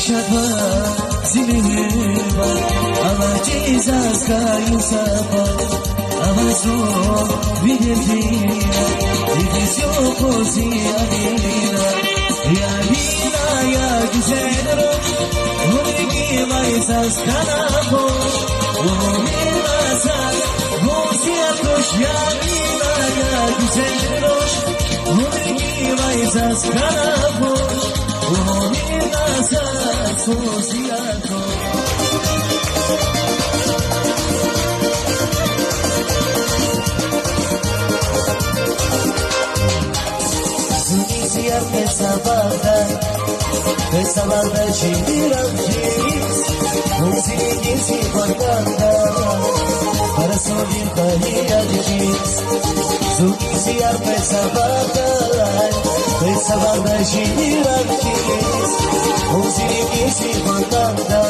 Shabbat zileba, ama Jesus kain saba, ama so videvina, videsyo kozi amina, ya hina ya güzel, onegi maizas kanabo, onegi saz, goziya koş ya hina ya güzel, onegi maizas kanabo. Zunizia pesavada girantes, musiki se cortanda, para subir caía de jeans. Zunizia pesavada girantes, musiki se cortanda,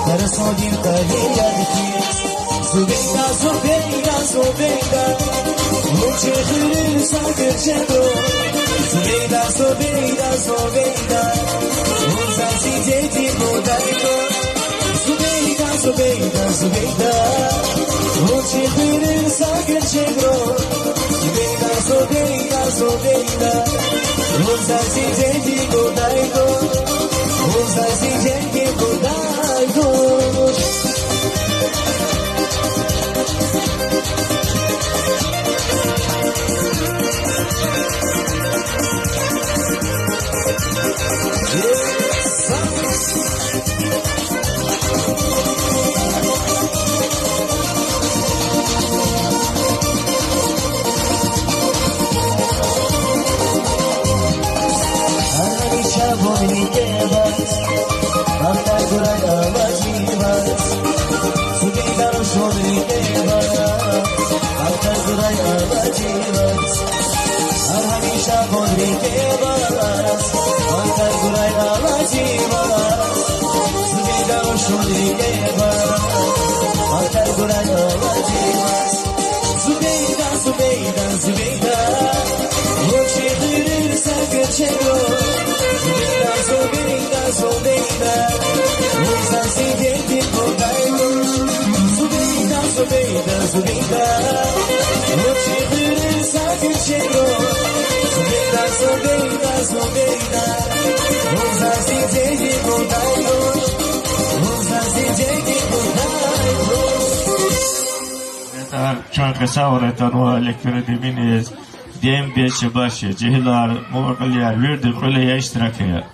para subir caía de jeans. Subida, subida, subida, mucho rir saquechendo. Subida, subida, subida, usa si gente mudaico. Subida, subida, subida, mucho rir saquechendo. Subida, subida, subida, usa si gente mudaico. Usa si gente mudaico. Saureta nu lectură de mine de MBC bașe, jehilar morgalia verde coleia extracheia.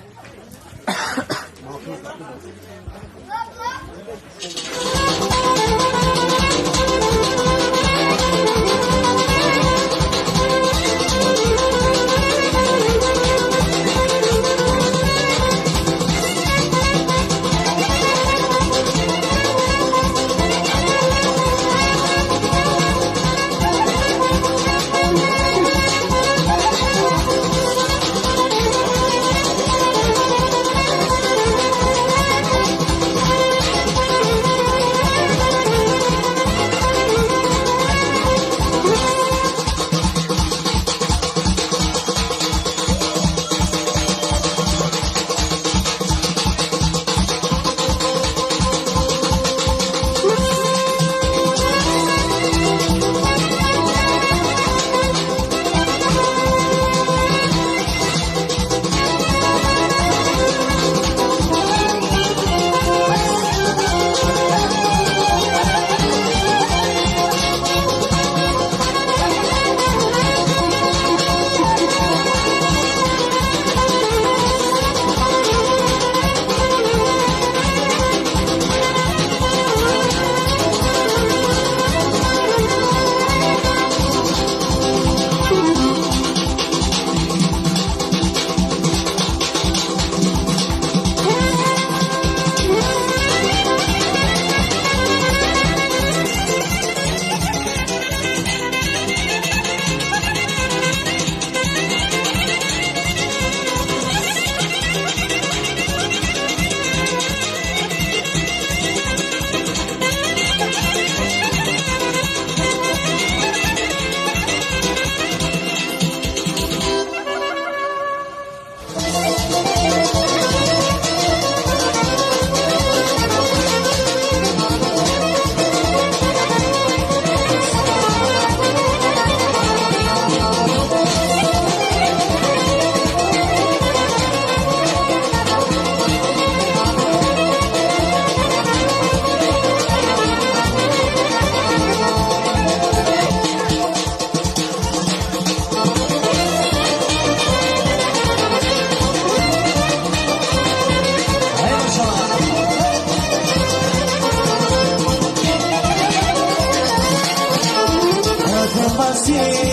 Yara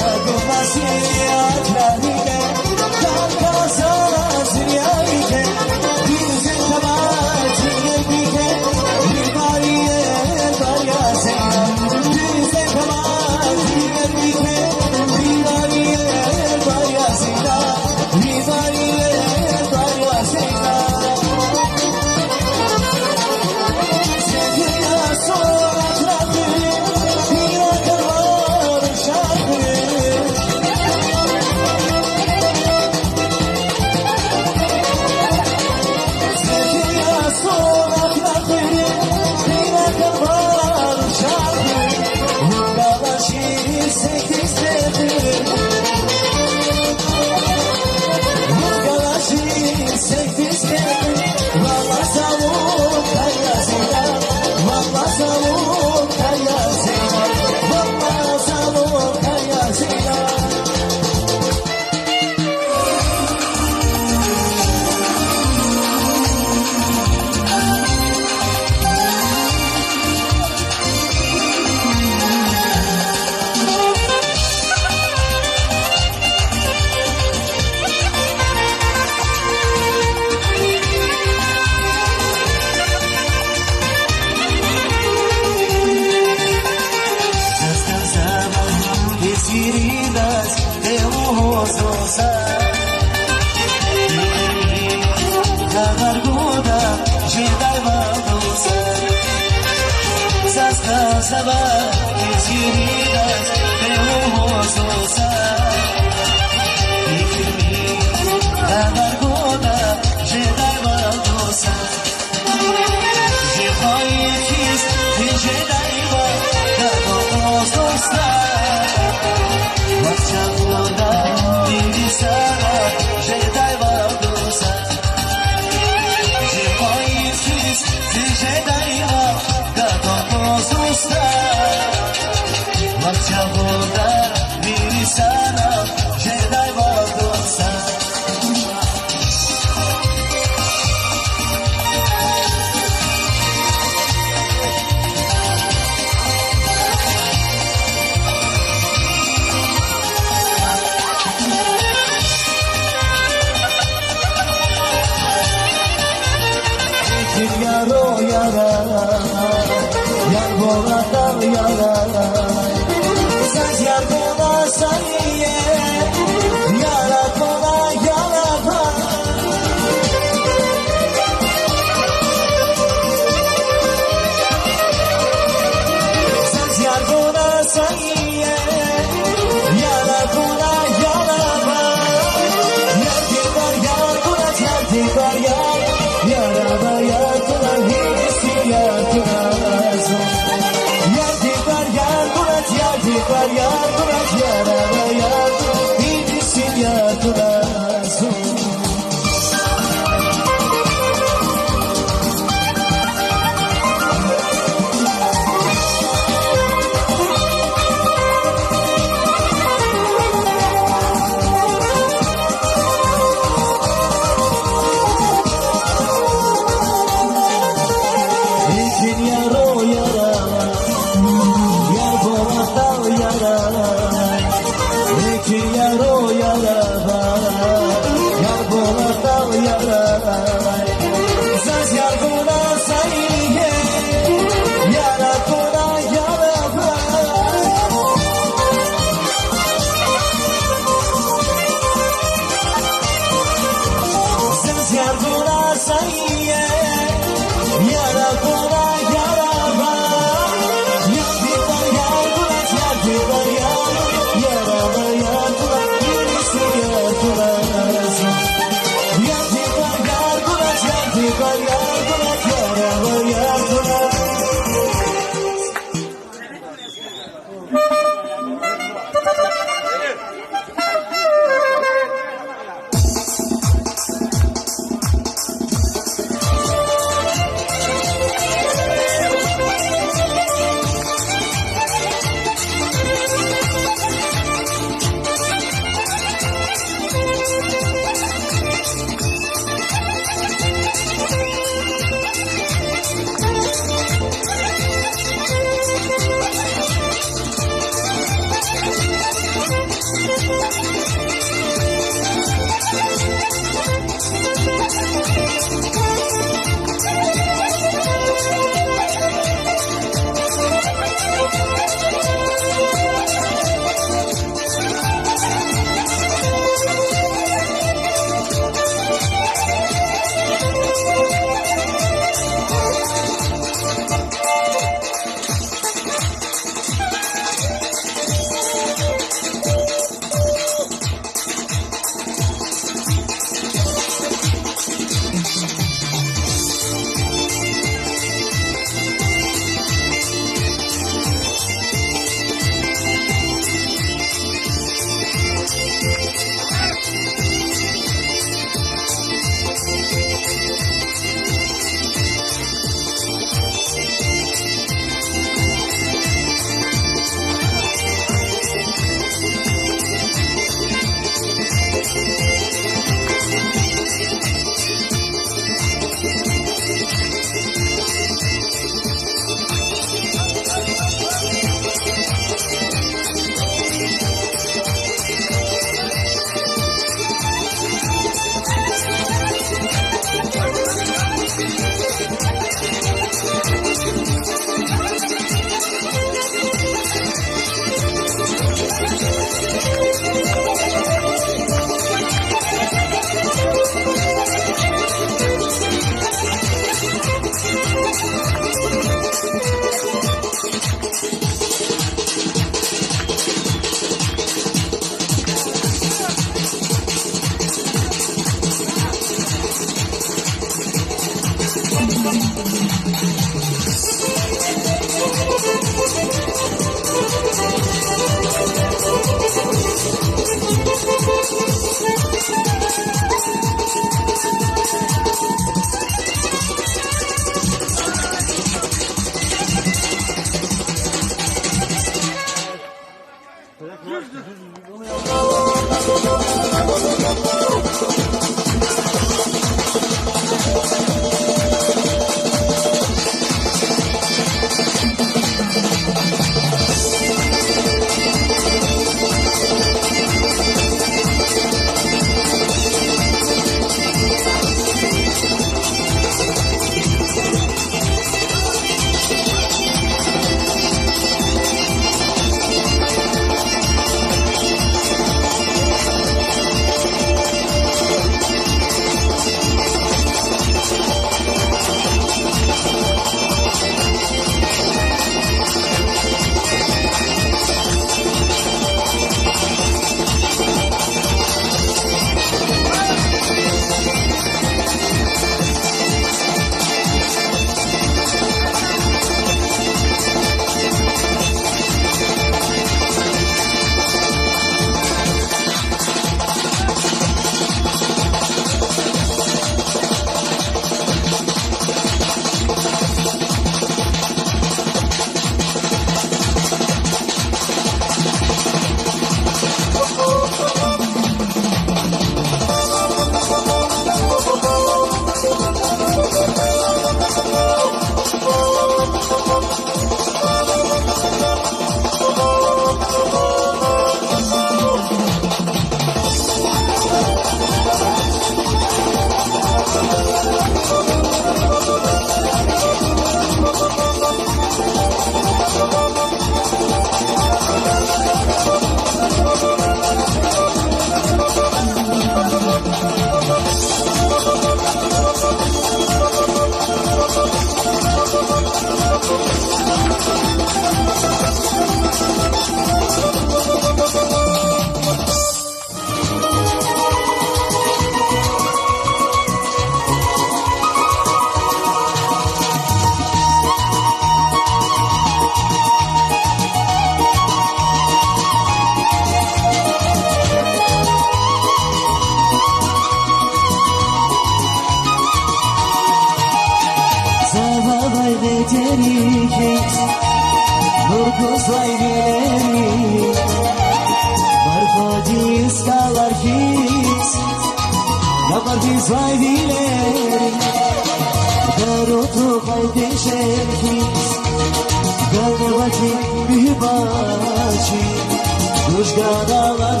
Dos gadalar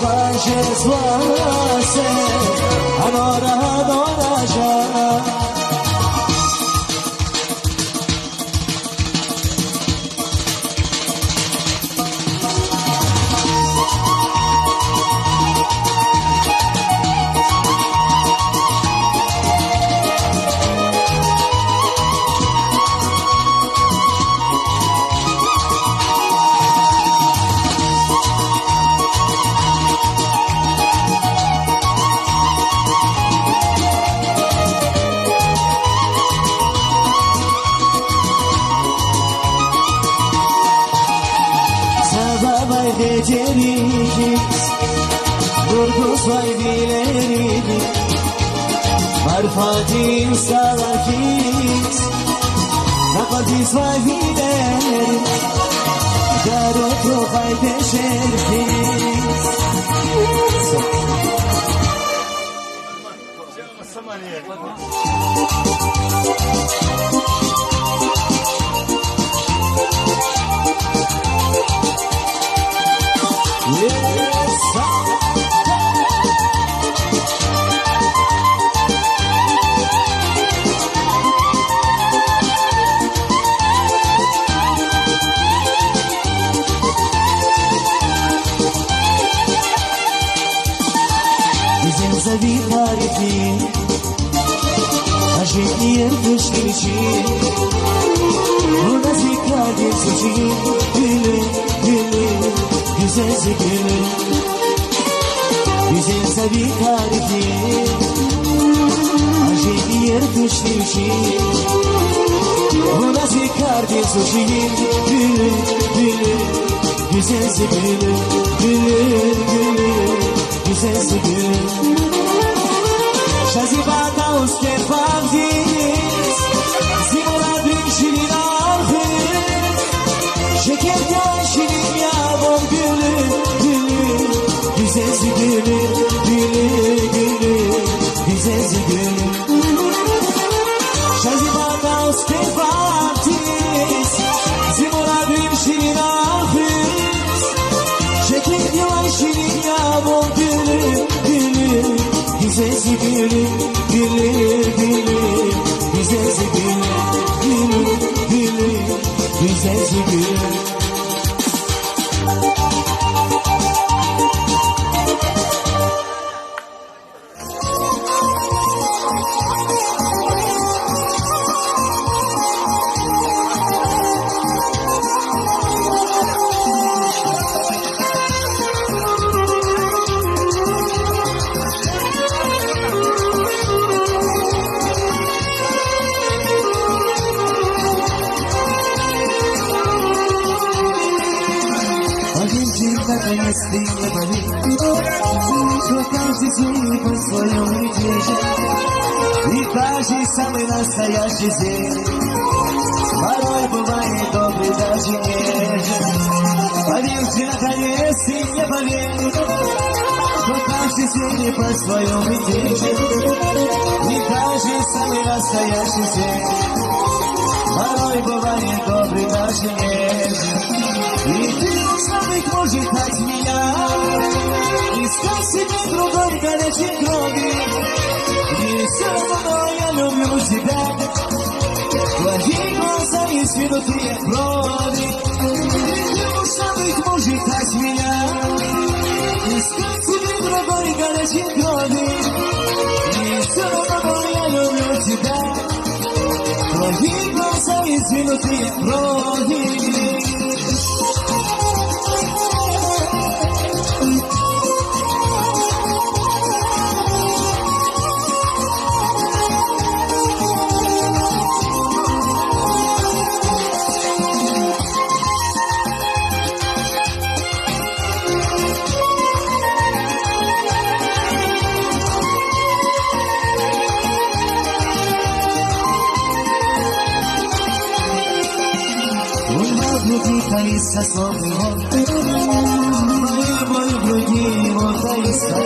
pace suase, adora, adora già. Geceriz, durgus vay bilerini, marfatin salarkiz, nakadiz vay bilerini, garoto vay deşerkiz. Zavi tarifi, a gente iartă știci, una zica de suci, gâle, gâle, gâzeze gâle. Bizim zavi tarifi, a gente iartă știci, una zica de suci, gâle, gâle, gâzeze gâle, gâle, gâle, gâzeze gâle. Shazibata uske favdis, zimura dün şirin ahir, şekerden şirin yağmur gülü, gülü, güzezi gülü, gülü, gülü, güzezi gülü. Shazibata uske favdis, zimura dün şirin ahir, şekerden şirin yağmur gülü, gülü. Güzezi gülü, gülü, gülü, güzezi gülü, gülü, gülü, güzezi gülü. Стыдно болит, что каждый день по своем медвеже, и каждый самый настоящий зверь порой бывает добрый, даже нежен. Поверьте, наконец, ты мне поверь, что каждый зверь по своем медвеже, и каждый самый настоящий зверь порой бывает добрый, даже нежен. И ты должна быть мужик от меня, искать себе другой горячей крови. И все равно я люблю тебя, твои глаза из внутри крови. И ты должна быть мужик от меня, искать себе другой горячей крови. И все равно я люблю тебя, твои глаза из внутри крови. Таится словный вод, мой в груди его таится.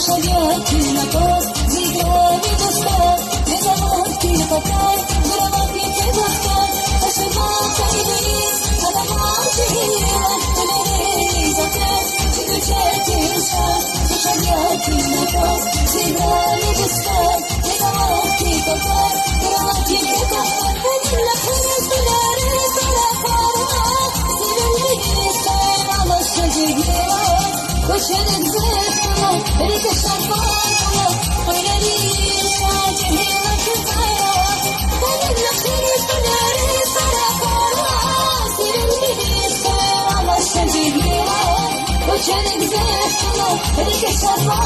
шагати на пост, зіграли до став, не заводки потай, громадки це достав, та шибалка і доїзд, а давати гіла, не закрес, відключайте шаг, не шагати на пост, зіграли до став, не заводки потай, громадки це достав, на хрест удари, сара фара, сирені сара, лошаді гіла, Koşarak zırhına, rike şarkına, oynarım sadece lakıtaya. Benimle kırıkları sana para, sevindiği sana başa gidiyor. Koşarak zırhına, rike şarkına,